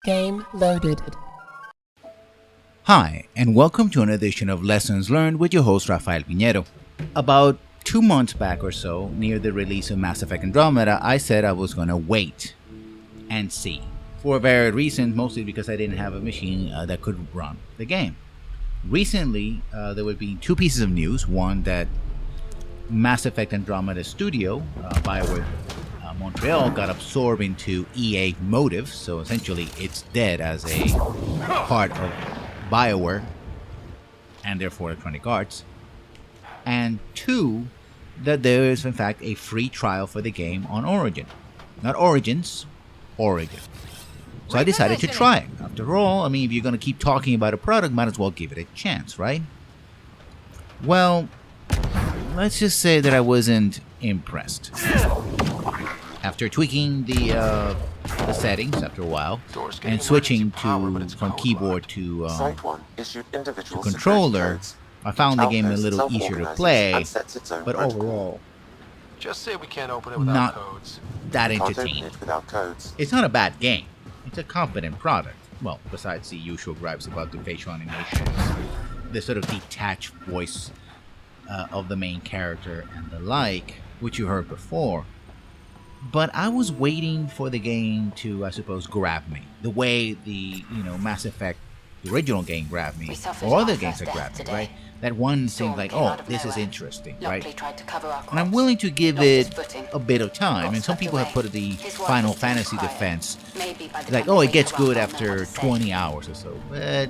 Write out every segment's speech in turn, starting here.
Game loaded. Hi, and welcome to an edition of Lessons Learned with your host Rafael Piñero. About 2 months back or so, near the release of Mass Effect Andromeda, I said I was going to wait and see. For varied reasons, mostly because I didn't have a machine that could run the game. Recently, there would be 2 pieces of news. One, that Mass Effect Andromeda studio, BioWare Montreal, got absorbed into EA Motive, so essentially it's dead as a part of BioWare and therefore Electronic Arts. And 2, that there is in fact a free trial for the game on Origin. Not Origins, Origin. So I decided to try it. After all, I mean, if you're going to keep talking about a product, might as well give it a chance, right? Well, let's just say that I wasn't impressed. After tweaking the settings after a while and switching from keyboard to controller, I found the game a little easier to play, but overall, just say we can't open it without not codes. that entertaining. It's not a bad game. It's a competent product. Well, besides the usual gripes about the facial animations, the sort of detached voice of the main character and the like, which you heard before. But I was waiting for the game to, I suppose, grab me. The way the, Mass Effect, the original game grabbed me, or other games that grabbed me, right? That one seemed like, oh, this is interesting, right? And I'm willing to give it a bit of time. And some people have put the Final Fantasy defense, like, oh, it gets good after 20 hours or so. But,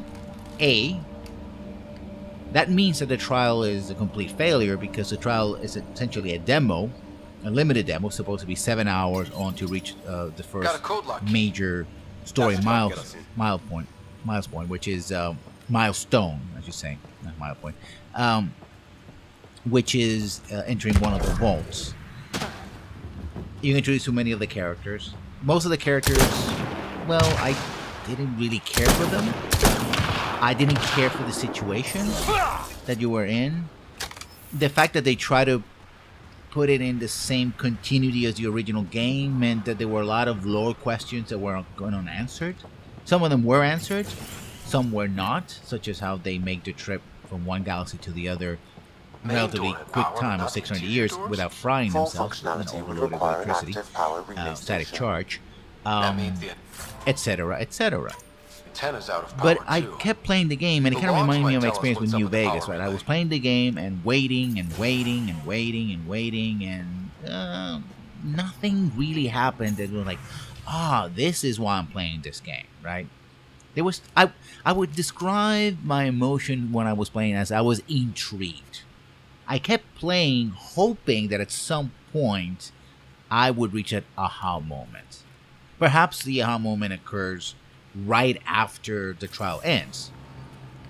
that means that the trial is a complete failure, because the trial is essentially a demo, a limited demo, supposed to be 7 hours on to reach the first major story milestone, which is milestone, I should say, not milestone, which is entering one of the vaults. You introduce too many of the characters. Most of the characters, well, I didn't really care for them. I didn't care for the situation that you were in. The fact that they try to put it in the same continuity as the original game meant that there were a lot of lore questions that were going unanswered. Some of them were answered, some were not, such as how they make the trip from one galaxy to the other in a relatively quick time of 600 years without frying themselves, overloaded electricity, static charge, etc., etc. But I kept playing the game, and it kind of reminded me of my experience with New Vegas, right? I was playing the game and waiting and waiting and waiting and waiting, and nothing really happened that was like, this is why I'm playing this game, right? There was I would describe my emotion when I was playing as I was intrigued. I kept playing, hoping that at some point I would reach an aha moment. Perhaps the aha moment occurs right after the trial ends,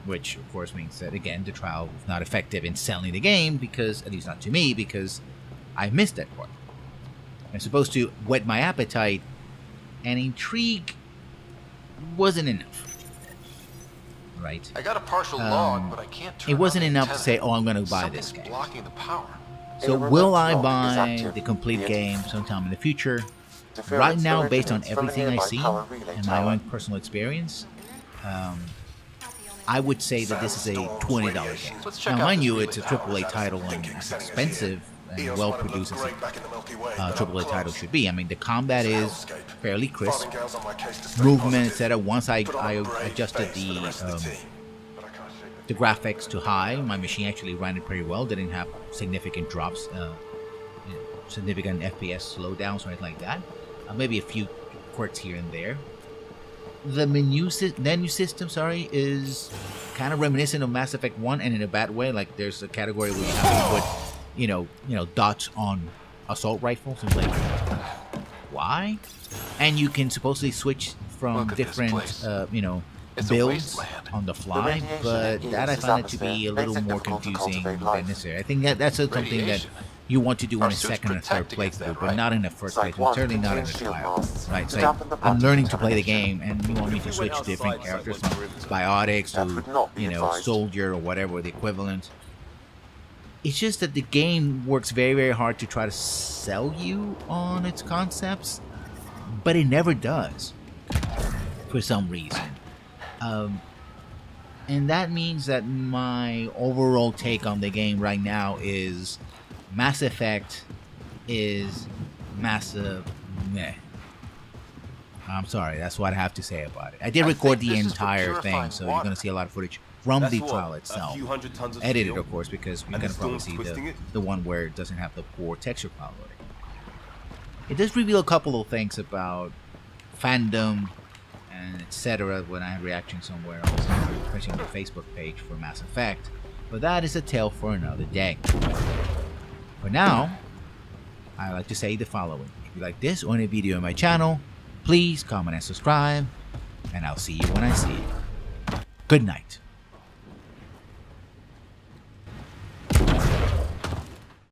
which of course means that, again, the trial was not effective in selling the game, because, at least not to me, because I missed that part. I'm supposed to whet my appetite, and intrigue wasn't enough, right? I got a partial log, but I can't turn it wasn't on the enough to say, antenna. oh, I'm going to buy this Something's game. blocking the power. So will I buy the complete game sometime in the future? Right now, based on everything I see and my own personal experience, I would say that this is a $20 game. Now, mind you, it's a AAA title, and it's expensive and well-produced as a AAA title should be. I mean, the combat is fairly crisp. Movement, etc. Once I adjusted the graphics to high, my machine actually ran it pretty well. Didn't have significant drops, significant FPS slowdowns or anything like that. Maybe a few quirks here and there. The menu system, is kind of reminiscent of Mass Effect 1, and in a bad way. Like, there's a category where you have to put, dots on assault rifles. And like, why? And you can supposedly switch from different, builds on the fly, but that I find it to be a little more confusing than necessary. I think that's something that you want to do in a second or third playthrough, but not in a first playthrough, certainly not in a trial. Right? So I'm learning to play the game, and you want me to switch to different characters, from biotics to, soldier or whatever, the equivalent. It's just that the game works very, very hard to try to sell you on its concepts, but it never does. for some reason. And that means that my overall take on the game right now is Mass Effect is massive meh. I'm sorry, that's what I have to say about it. I did record the entire thing, so you're going to see a lot of footage from the trial itself. Edited, of course, because we're going to probably see the one where it doesn't have the poor texture quality. It does reveal a couple of things about fandom and etc. when I have reaction somewhere else, especially on the Facebook page for Mass Effect. But that is a tale for another day. For now, I like to say the following. If you like this or any video on my channel, please comment and subscribe, and I'll see you when I see you. Good night.